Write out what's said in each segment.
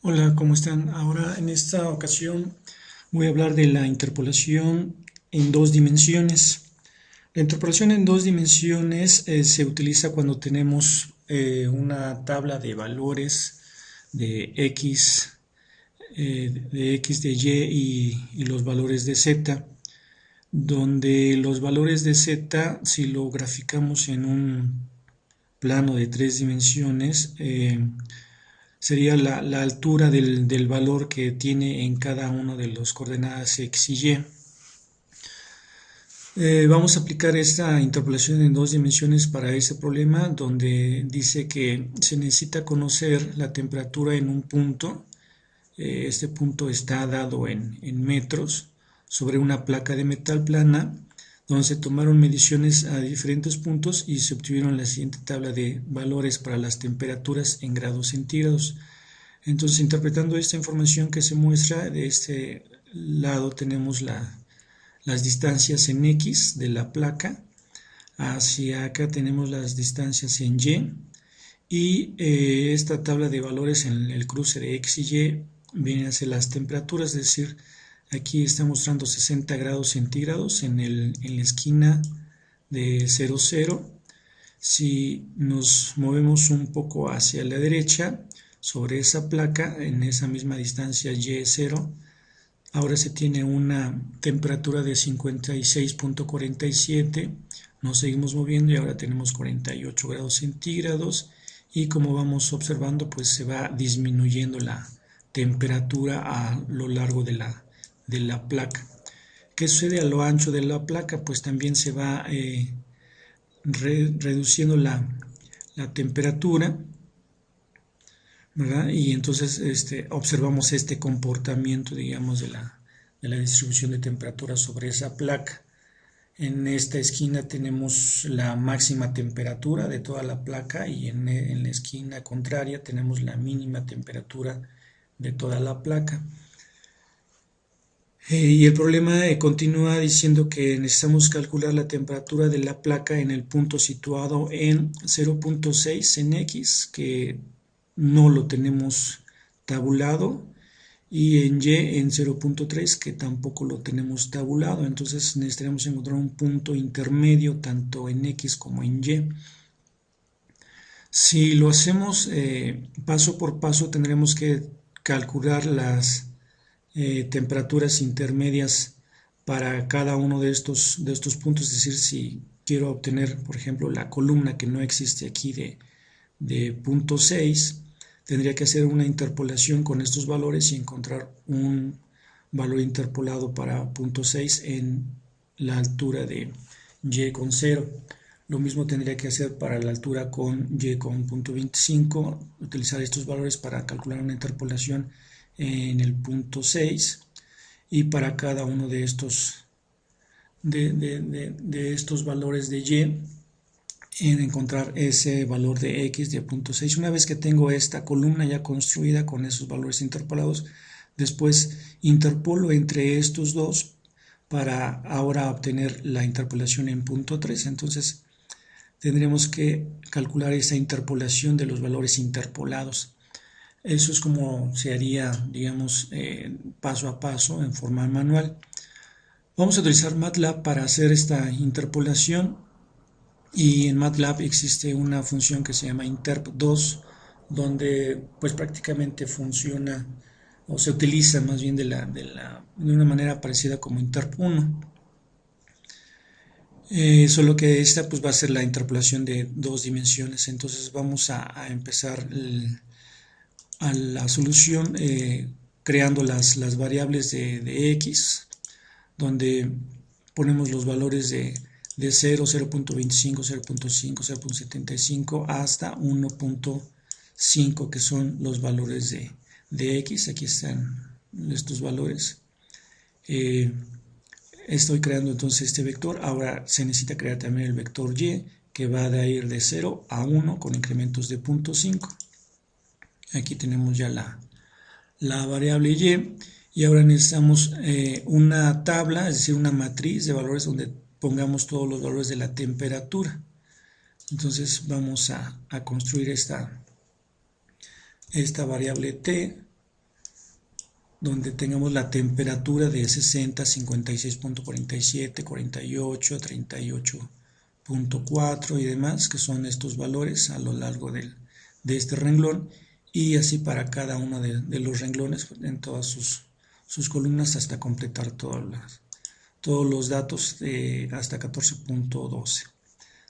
Hola, ¿cómo están? Ahora en esta ocasión voy a hablar de la interpolación en dos dimensiones. La interpolación en dos dimensiones se utiliza cuando tenemos una tabla de valores de X, de y los valores de Z, donde los valores de Z, si lo graficamos en un plano de tres dimensiones, sería la altura del valor que tiene en cada una de las coordenadas X y Y. Vamos a aplicar esta interpolación en dos dimensiones para este problema, donde dice que se necesita conocer la temperatura en un punto. Este punto está dado en metros sobre una placa de metal plana, donde se tomaron mediciones a diferentes puntos y se obtuvieron la siguiente tabla de valores para las temperaturas en grados centígrados. Entonces, interpretando esta información que se muestra, de este lado tenemos las distancias en X de la placa, hacia acá tenemos las distancias en Y esta tabla de valores en el cruce de X y Y viene hacia las temperaturas, es decir, aquí está mostrando 60 grados centígrados en la esquina de 0, 0. Si nos movemos un poco hacia la derecha, sobre esa placa, en esa misma distancia Y0, ahora se tiene una temperatura de 56.47, nos seguimos moviendo y ahora tenemos 48 grados centígrados y como vamos observando, pues se va disminuyendo la temperatura a lo largo de la placa. ¿Qué sucede a lo ancho de la placa? Pues también se va reduciendo la temperatura, ¿verdad? Y entonces observamos este comportamiento, digamos, de la distribución de temperatura sobre esa placa. En esta esquina tenemos la máxima temperatura de toda la placa y en la esquina contraria tenemos la mínima temperatura de toda la placa. Y el problema continúa diciendo que necesitamos calcular la temperatura de la placa en el punto situado en 0.6 en X, que no lo tenemos tabulado, y en Y en 0.3, que tampoco lo tenemos tabulado. Entonces necesitaremos encontrar un punto intermedio tanto en X como en Y. Si lo hacemos paso por paso, tendremos que calcular las temperaturas intermedias para cada uno de estos puntos, es decir, si quiero obtener, por ejemplo, la columna que no existe aquí de punto 6, tendría que hacer una interpolación con estos valores y encontrar un valor interpolado para punto 6 en la altura de Y con 0. Lo mismo tendría que hacer para la altura con Y con punto 25, utilizar estos valores para calcular una interpolación en el punto 6 y para cada uno de estos valores de Y en encontrar ese valor de X de punto 6. Una vez que tengo esta columna ya construida con esos valores interpolados, después interpolo entre estos dos para ahora obtener la interpolación en punto 3. Entonces tendremos que calcular esa interpolación de los valores interpolados. Eso es como se haría, digamos, paso a paso en forma manual. Vamos a utilizar MATLAB para hacer esta interpolación y en MATLAB existe una función que se llama interp2, donde pues prácticamente funciona o se utiliza más bien de una manera parecida como interp1. Solo que esta pues va a ser la interpolación de dos dimensiones. Entonces vamos a empezar a la solución creando las variables de X, donde ponemos los valores de 0, 0.25, 0.5, 0.75 hasta 1.5, que son los valores de X. Aquí están estos valores. Estoy creando entonces este vector. Ahora se necesita crear también el vector Y, que va a ir de 0 a 1 con incrementos de 0.5. Aquí tenemos ya la variable Y. Y ahora necesitamos una tabla, es decir, una matriz de valores donde pongamos todos los valores de la temperatura. Entonces vamos a construir esta variable t donde tengamos la temperatura de 60, 56.47, 48, 38.4 y demás, que son estos valores a lo largo de este renglón, y así para cada uno de los renglones en todas sus columnas hasta completar todos los datos hasta 14.12.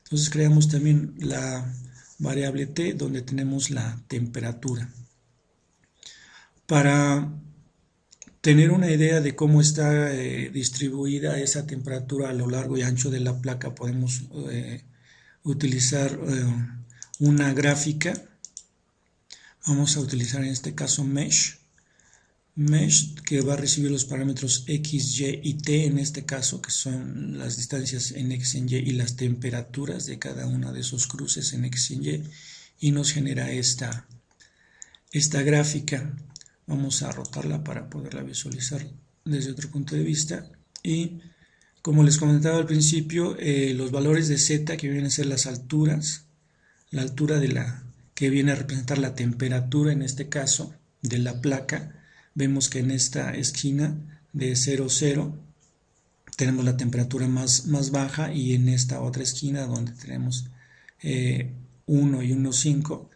Entonces creamos también la variable t, donde tenemos la temperatura. Para tener una idea de cómo está distribuida esa temperatura a lo largo y ancho de la placa, podemos utilizar una gráfica. Vamos a utilizar en este caso Mesh, que va a recibir los parámetros x, y y t en este caso, que son las distancias en x, en y, y las temperaturas de cada una de esos cruces en x, en y nos genera esta gráfica. Vamos a rotarla para poderla visualizar desde otro punto de vista. Y como les comentaba al principio, los valores de z, que vienen a ser las alturas, la altura que viene a representar la temperatura en este caso de la placa. Vemos que en esta esquina de 0, 0 tenemos la temperatura más baja, y en esta otra esquina donde tenemos 1 y 1, 5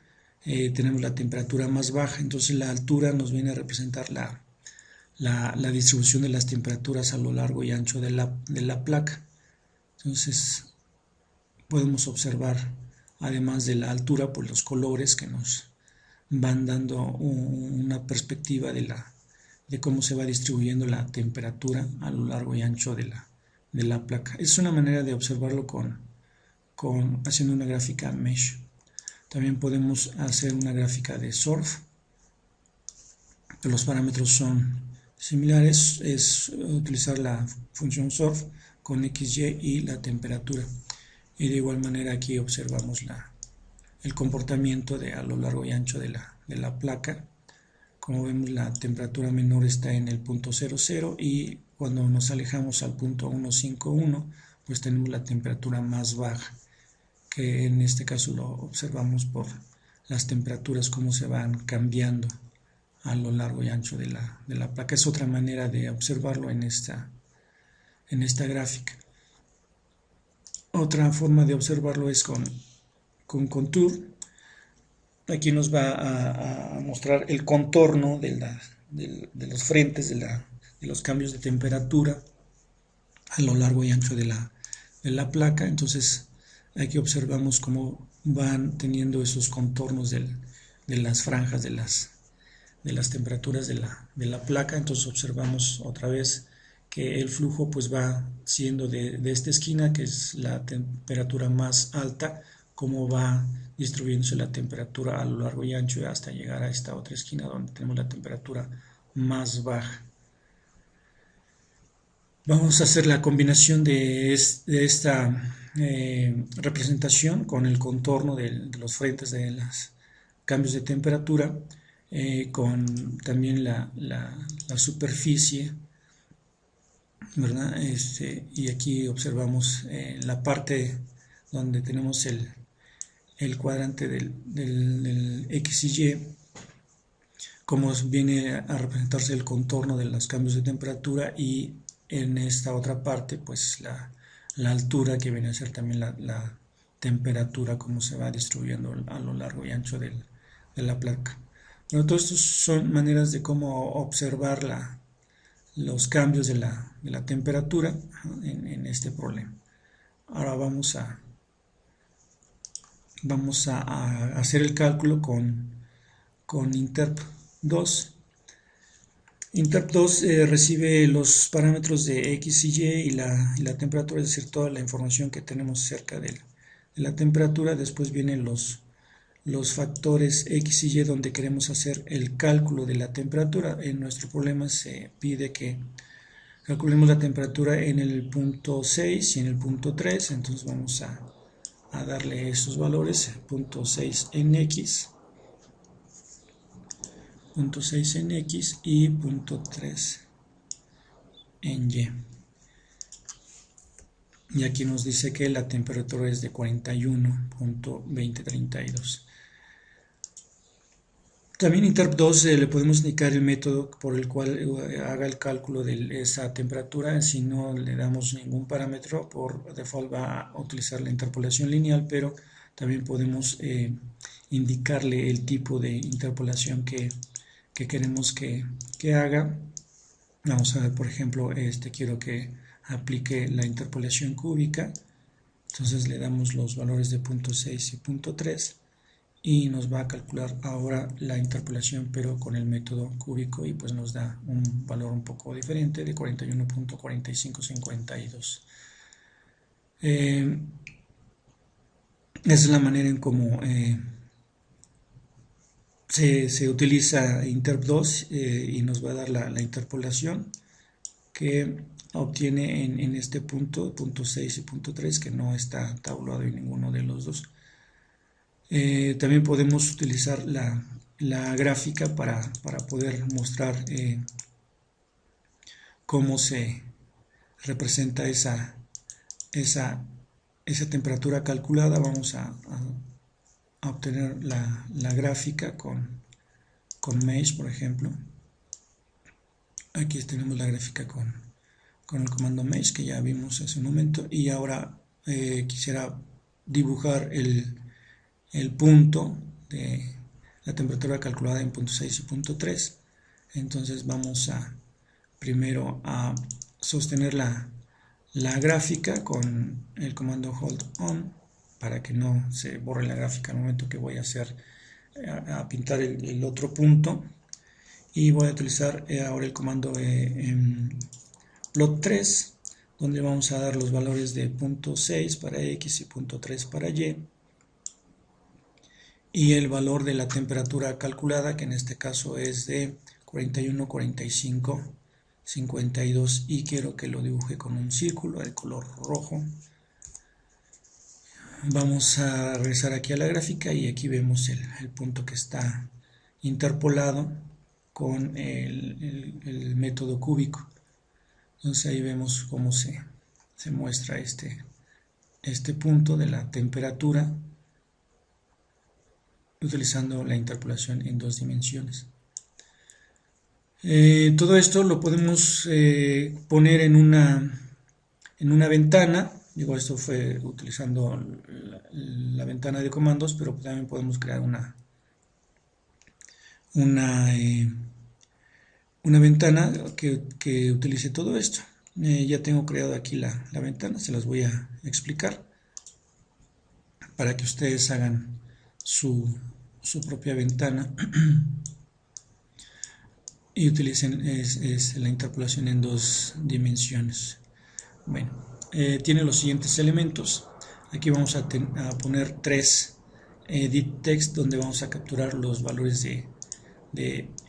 tenemos la temperatura más baja. Entonces la altura nos viene a representar la distribución de las temperaturas a lo largo y ancho de la placa. Entonces podemos observar, además de la altura, pues los colores que nos van dando una perspectiva de cómo se va distribuyendo la temperatura a lo largo y ancho de la placa. Es una manera de observarlo haciendo una gráfica Mesh. También podemos hacer una gráfica de Surf. Los parámetros son similares, es utilizar la función Surf con x, y y la temperatura. Y de igual manera aquí observamos el comportamiento a lo largo y ancho de la placa. Como vemos, la temperatura menor está en el punto 00, y cuando nos alejamos al punto 151, pues tenemos la temperatura más baja, que en este caso lo observamos por las temperaturas cómo se van cambiando a lo largo y ancho de la placa. Es otra manera de observarlo en esta gráfica. Otra forma de observarlo es con Contour. Aquí nos va a mostrar el contorno de los frentes de los cambios de temperatura a lo largo y ancho de la placa. Entonces aquí observamos cómo van teniendo esos contornos de las franjas de las temperaturas de la placa. Entonces observamos otra vez que el flujo pues va siendo de esta esquina, que es la temperatura más alta, cómo va distribuyéndose la temperatura a lo largo y ancho hasta llegar a esta otra esquina donde tenemos la temperatura más baja. Vamos a hacer la combinación de esta representación con el contorno de los frentes de los cambios de temperatura, con también la superficie, ¿verdad? Y aquí observamos la parte donde tenemos el cuadrante del X y Y, cómo viene a representarse el contorno de los cambios de temperatura, y en esta otra parte pues la altura, que viene a ser también la temperatura, cómo se va distribuyendo a lo largo y ancho de la placa. Bueno, todos estos son maneras de cómo observar los cambios de la temperatura en este problema. Ahora vamos a hacer el cálculo con Interp2. Interp2 recibe los parámetros de x y y y la temperatura, es decir, toda la información que tenemos acerca de la temperatura. Después vienen los factores x y y, donde queremos hacer el cálculo de la temperatura. En nuestro problema se pide que calculemos la temperatura en el punto 6 y en el punto 3, entonces vamos a darle esos valores, punto 6 en x, punto 6 en x y punto 3 en y. Y aquí nos dice que la temperatura es de 41.2032. También interp2 le podemos indicar el método por el cual haga el cálculo de esa temperatura. Si no le damos ningún parámetro, por default va a utilizar la interpolación lineal, pero también podemos indicarle el tipo de interpolación que queremos que haga. Vamos a ver, por ejemplo, quiero que aplique la interpolación cúbica. Entonces le damos los valores de punto 6 y punto 3 y nos va a calcular ahora la interpolación, pero con el método cúbico, y pues nos da un valor un poco diferente de 41.4552. Esa es la manera en cómo se utiliza interp2 y nos va a dar la interpolación que obtiene en este punto 6 y punto 3, que no está tabulado en ninguno de los dos. También podemos utilizar la gráfica para poder mostrar cómo se representa esa temperatura calculada. Vamos a obtener la gráfica con Mesh, por ejemplo. Aquí tenemos la gráfica con el comando Mesh que ya vimos hace un momento, y ahora quisiera dibujar el punto de la temperatura calculada en punto 6 y punto 3. Entonces vamos primero a sostener la gráfica con el comando hold on para que no se borre la gráfica al momento que voy a pintar el otro punto, y voy a utilizar ahora el comando plot 3, donde vamos a dar los valores de punto 6 para X y punto 3 para Y, y el valor de la temperatura calculada, que en este caso es de 41.4552, y quiero que lo dibuje con un círculo de color rojo. Vamos a regresar aquí a la gráfica y aquí vemos el punto que está interpolado con el método cúbico. Entonces ahí vemos cómo se muestra este punto de la temperatura utilizando la interpolación en 2 dimensiones. Todo esto lo podemos poner en una ventana. Digo, esto fue utilizando la ventana de comandos, pero también podemos crear una ventana que utilice todo esto. Ya tengo creado aquí la ventana, se las voy a explicar para que ustedes hagan su propia ventana y utilicen la interpolación en 2 dimensiones. Bueno, tiene los siguientes elementos. Aquí vamos a poner 3 edit text, donde vamos a capturar los valores de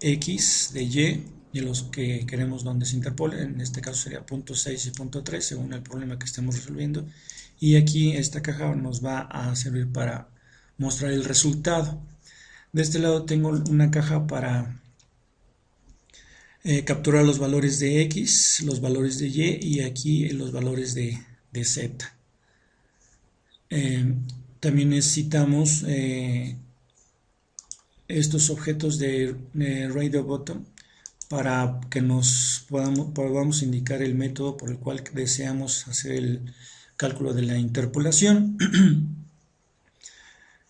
X, de Y, y los que queremos donde se interpole. En este caso sería punto 6 y punto 3 según el problema que estemos resolviendo, y aquí esta caja nos va a servir para mostrar el resultado. De este lado tengo una caja para capturar los valores de X, los valores de Y, y aquí los valores de Z. También necesitamos estos objetos de radio button para que nos podamos indicar el método por el cual deseamos hacer el cálculo de la interpolación.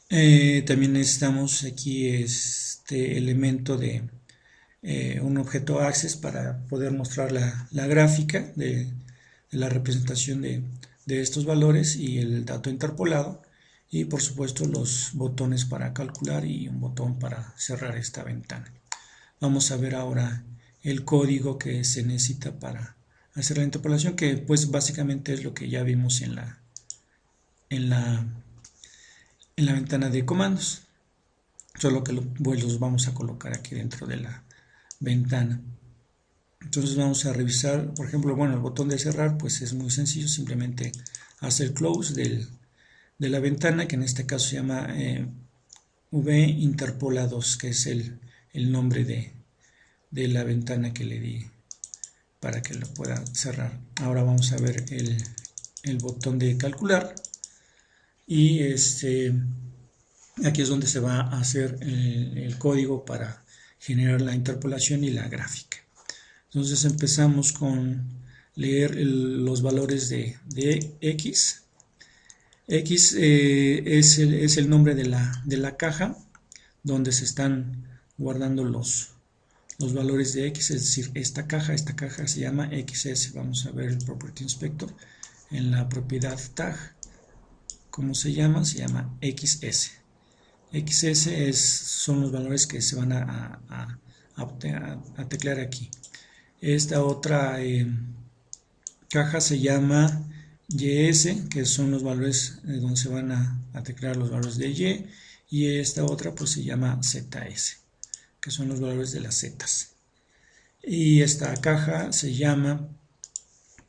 También necesitamos aquí este elemento de un objeto access para poder mostrar la gráfica de la representación de estos valores y el dato interpolado, y por supuesto los botones para calcular y un botón para cerrar esta ventana. Vamos a ver ahora el código que se necesita para hacer la interpolación, que pues básicamente es lo que ya vimos en la ventana de comandos, solo que los vamos a colocar aquí dentro de la ventana. Entonces vamos a revisar, por ejemplo, bueno, el botón de cerrar pues es muy sencillo, simplemente hacer close de la ventana, que en este caso se llama V interpola 2, que es el nombre de la ventana que le di para que lo pueda cerrar. Ahora vamos a ver el botón de calcular, y Aquí es donde se va a hacer el código para generar la interpolación y la gráfica. Entonces empezamos con leer los valores de X. X es el nombre de la caja donde se están guardando los valores de X, es decir, esta caja se llama XS. Vamos a ver el Property Inspector en la propiedad tag. ¿Cómo se llama? Se llama XS. XS son los valores que se van a teclear aquí. Esta otra caja se llama YS, que son los valores donde se van a teclear los valores de y esta otra pues se llama ZS, que son los valores de las Zetas. Y esta caja se llama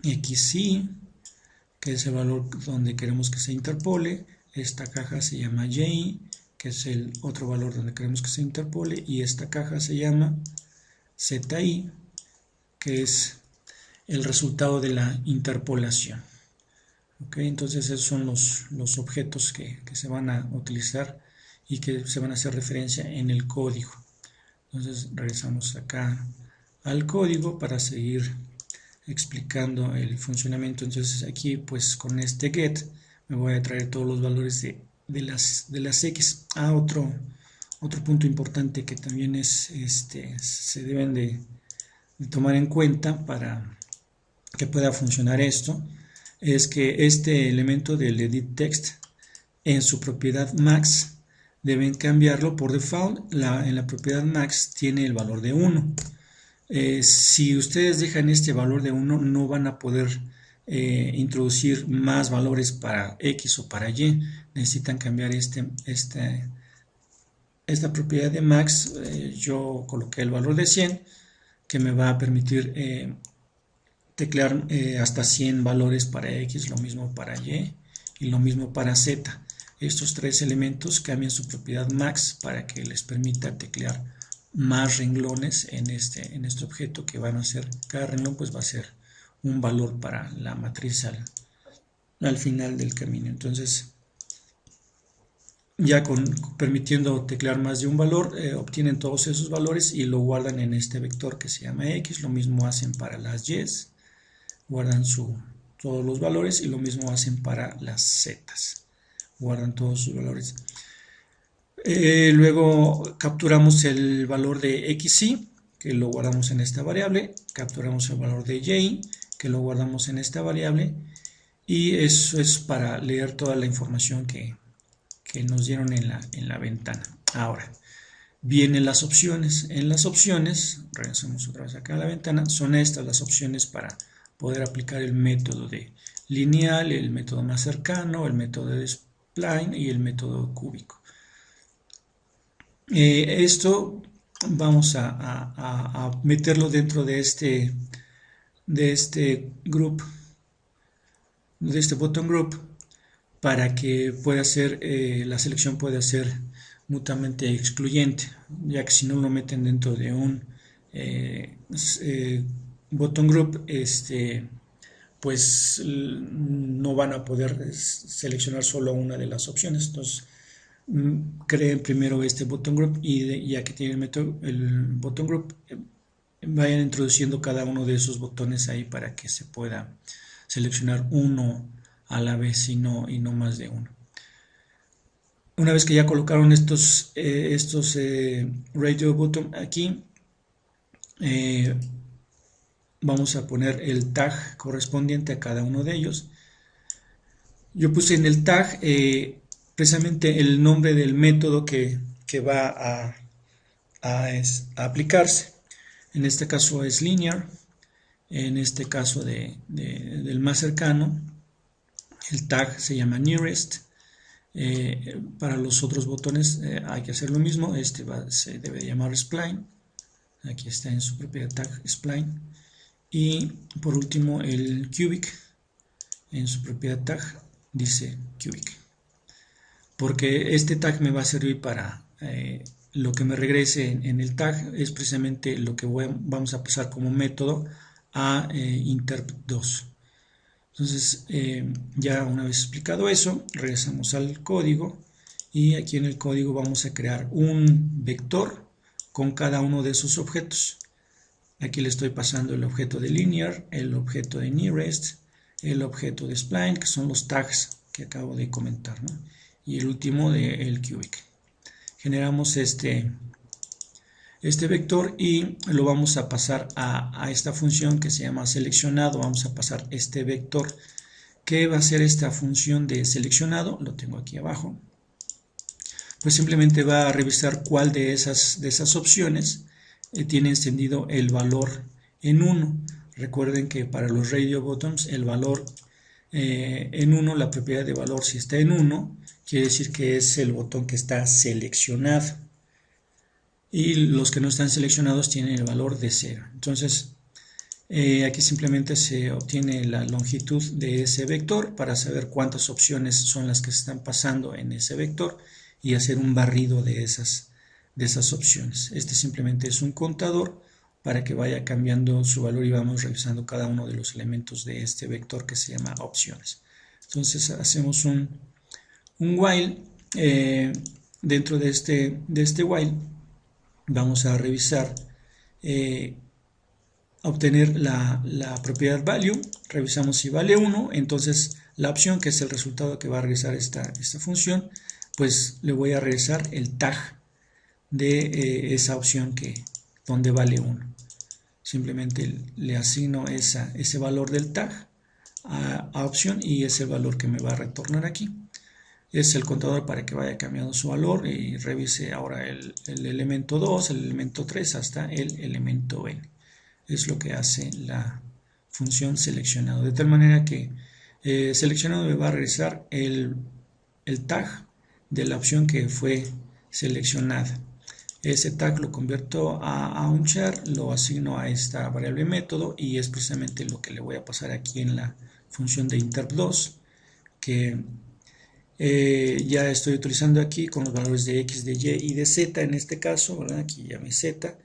XY, que es el valor donde queremos que se interpole. Esta caja se llama Y, que es el otro valor donde queremos que se interpole, y esta caja se llama ZI, que es el resultado de la interpolación. Okay, entonces esos son los objetos que se van a utilizar y que se van a hacer referencia en el código. Entonces regresamos acá al código para seguir explicando el funcionamiento. Entonces aquí pues con este get me voy a traer todos los valores de las X. Otro punto importante que también se deben de tomar en cuenta para que pueda funcionar esto es que este elemento del edit text en su propiedad max deben cambiarlo por default. En la propiedad max tiene el valor de 1. Si ustedes dejan este valor de 1 no van a poder introducir más valores para X o para Y. Necesitan cambiar esta propiedad de max. Yo coloqué el valor de 100 que me va a permitir teclear hasta 100 valores para X, lo mismo para Y y lo mismo para Z. Estos tres elementos cambian su propiedad max para que les permita teclear más renglones en este objeto, que van a ser, cada renglón pues va a ser un valor para la matriz al final del camino. Entonces ya permitiendo teclear más de un valor, obtienen todos esos valores y lo guardan en este vector que se llama X. Lo mismo hacen para las Y's, guardan todos los valores, y lo mismo hacen para las Z's, guardan todos sus valores. Luego capturamos el valor de XY, que lo guardamos en esta variable, capturamos el valor de Y, que lo guardamos en esta variable, y eso es para leer toda la información que nos dieron en la ventana. Ahora vienen las opciones. En las opciones, regresamos otra vez acá a la ventana, son estas las opciones para poder aplicar el método de lineal, el método más cercano, el método de spline y el método cúbico. Esto vamos a meterlo dentro de este group, de este button group, para que pueda ser, la selección pueda ser mutuamente excluyente, ya que si no lo meten dentro de un button group, pues no van a poder seleccionar solo una de las opciones. Entonces creen primero este button group, y ya que tienen el button group, vayan introduciendo cada uno de esos botones ahí para que se pueda seleccionar uno a la vez y no más de uno. Una vez que ya colocaron estos radio button aquí, vamos a poner el tag correspondiente a cada uno de ellos. Yo puse en el tag precisamente el nombre del método que va a aplicarse. En este caso es linear, en este caso del más cercano, el tag se llama nearest. Para los otros botones hay que hacer lo mismo. Se debe llamar spline. Aquí está en su propiedad tag spline. Y por último el cubic, en su propiedad tag dice cubic, porque este tag me va a servir para lo que me regrese en el tag. Es precisamente lo que vamos a pasar como método a interp2. Entonces ya una vez explicado eso, regresamos al código y aquí en el código vamos a crear un vector con cada uno de esos objetos. Aquí le estoy pasando el objeto de linear, el objeto de nearest, el objeto de spline, que son los tags que acabo de comentar, ¿no? Y el último de el cubic. Generamos este vector y lo vamos a pasar a esta función que se llama seleccionado. Vamos a pasar este vector. ¿Qué va a ser esta función de seleccionado? Lo tengo aquí abajo. Pues simplemente va a revisar cuál de esas opciones tiene encendido el valor en 1. Recuerden que para los radio buttons el valor en 1, la propiedad de valor, si está en 1, quiere decir que es el botón que está seleccionado. Y los que no están seleccionados tienen el valor de 0. Entonces, aquí simplemente se obtiene la longitud de ese vector para saber cuántas opciones son las que se están pasando en ese vector y hacer un barrido de esas opciones. Este simplemente es un contador para que vaya cambiando su valor y vamos revisando cada uno de los elementos de este vector que se llama opciones. Entonces hacemos un while. Dentro de este while vamos a revisar, obtener la propiedad value, revisamos si vale 1, entonces la opción, que es el resultado que va a regresar esta función, pues le voy a regresar el tag de esa opción donde vale 1. Simplemente le asigno ese valor del tag a opción y es el valor que me va a retornar aquí. Es el contador para que vaya cambiando su valor y revise ahora el elemento 2, el elemento 3 hasta el elemento n. Es lo que hace la función seleccionado. De tal manera que seleccionado me va a regresar el tag de la opción que fue seleccionada. Ese tag lo convierto a un char, lo asigno a esta variable método y es precisamente lo que le voy a pasar aquí en la función de interp2, que ya estoy utilizando aquí con los valores de x, de y y de z en este caso, ¿verdad? Aquí ya mi z,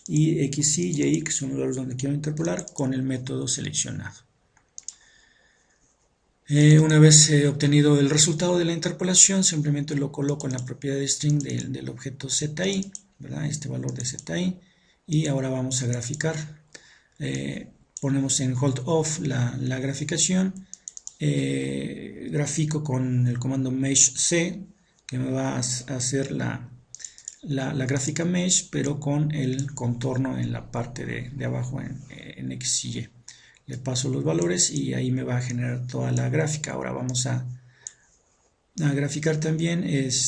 y x, y, y, que son los valores donde quiero interpolar con el método seleccionado. Una vez obtenido el resultado de la interpolación, simplemente lo coloco en la propiedad de string del objeto zi, ¿verdad? Este valor de zi, y ahora vamos a graficar. Ponemos en hold off la graficación. Grafico con el comando mesh c, que me va a hacer la gráfica mesh, pero con el contorno en la parte de abajo en x y y. Le paso los valores y ahí me va a generar toda la gráfica. Ahora vamos a graficar también el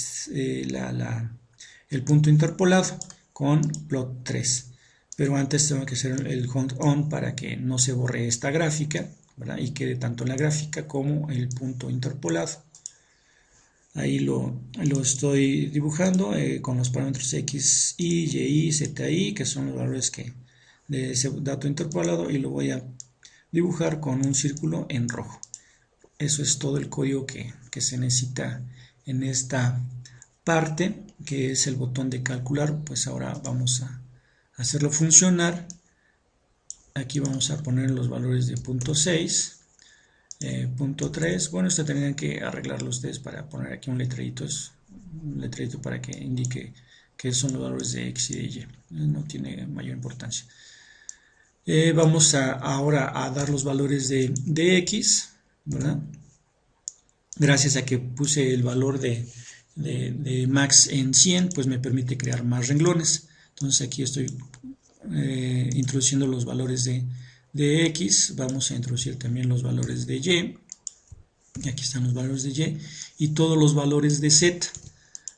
punto interpolado con plot 3, pero antes tengo que hacer el hold on para que no se borre esta gráfica, ¿verdad? Y quede tanto la gráfica como el punto interpolado. Ahí lo estoy dibujando con los parámetros x, y, zi, que son los valores de ese dato interpolado, y lo voy a dibujar con un círculo en rojo. Eso es todo el código que se necesita en esta parte, que es el botón de calcular. Pues ahora vamos a hacerlo funcionar. Aquí vamos a poner los valores de punto 6, punto 3. Bueno, esto tendrían que arreglarlo ustedes para poner aquí un letrerito para que indique que son los valores de x y de y. No tiene mayor importancia. Vamos ahora a dar los valores de x, ¿verdad? Gracias a que puse el valor de max en 100, pues me permite crear más renglones. Entonces aquí estoy introduciendo los valores de x. Vamos a introducir también los valores de y. Aquí están los valores de y y todos los valores de z.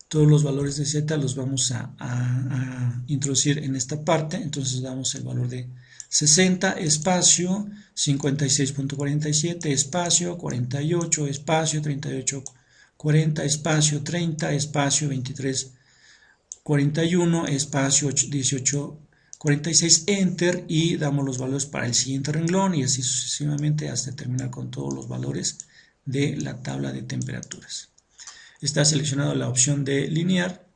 Todos los valores de z los vamos a introducir en esta parte. Entonces damos el valor de 60, espacio, 56.47, espacio, 48, espacio, 38, 40, espacio, 30, espacio, 23, 41, espacio, 18, 46, enter, y damos los valores para el siguiente renglón y así sucesivamente hasta terminar con todos los valores de la tabla de temperaturas. Está seleccionada la opción de linear,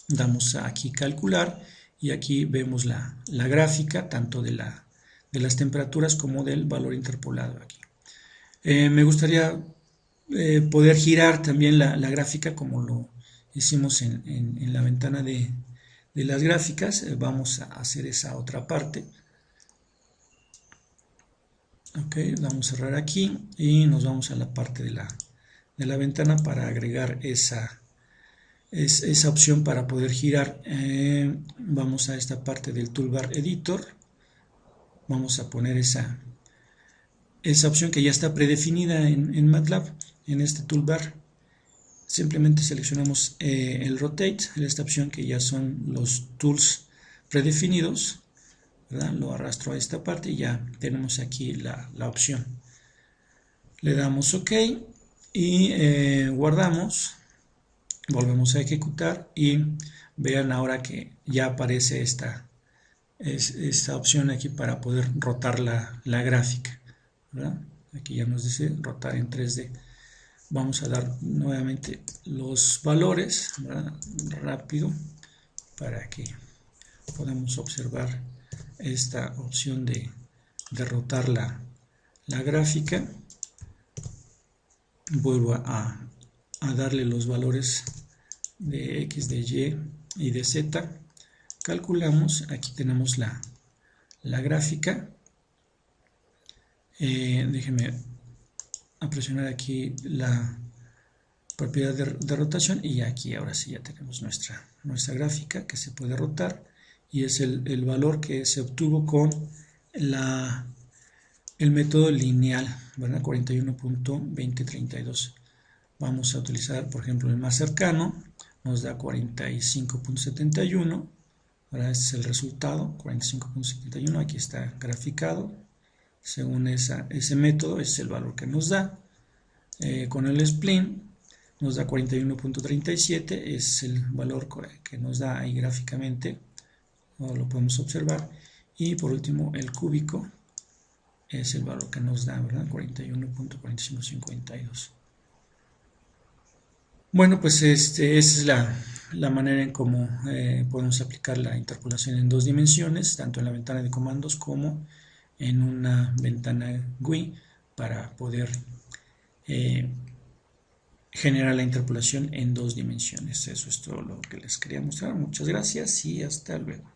damos aquí calcular y aquí vemos la gráfica tanto de las temperaturas como del valor interpolado aquí. Me gustaría poder girar también la gráfica como hicimos en la ventana de las gráficas. Vamos a hacer esa otra parte. Ok, vamos a cerrar aquí y nos vamos a la parte de la ventana para agregar esa opción para poder girar. Vamos a esta parte del toolbar editor, vamos a poner esa opción que ya está predefinida en MATLAB. En este toolbar simplemente seleccionamos el rotate, esta opción que ya son los tools predefinidos, ¿verdad? Lo arrastro a esta parte y ya tenemos aquí la opción. Le damos OK y guardamos. Volvemos a ejecutar y vean ahora que ya aparece esta opción aquí para poder rotar la gráfica, ¿verdad? Aquí ya nos dice rotar en 3D. Vamos a dar nuevamente los valores, ¿verdad? Rápido, para que podamos observar esta opción de rotar la gráfica. Vuelvo a darle los valores de X, de Y y de Z. Calculamos, aquí tenemos la gráfica. Déjenme presionar aquí la propiedad de rotación y aquí ahora sí ya tenemos nuestra gráfica que se puede rotar y es el valor que se obtuvo con el método lineal, ¿verdad? 41.2032. Vamos a utilizar, por ejemplo, el más cercano, nos da 45.71, ahora este es el resultado, 45.71, aquí está graficado, según ese método, ese es el valor que nos da. Con el spline nos da 41.37, es el valor que nos da ahí gráficamente, lo podemos observar, y por último el cúbico es el valor que nos da, ¿verdad? 41.4552. Bueno, pues esa es la manera en cómo podemos aplicar la interpolación en dos dimensiones, tanto en la ventana de comandos como en una ventana GUI, para poder generar la interpolación en dos dimensiones. Eso es todo lo que les quería mostrar. Muchas gracias y hasta luego.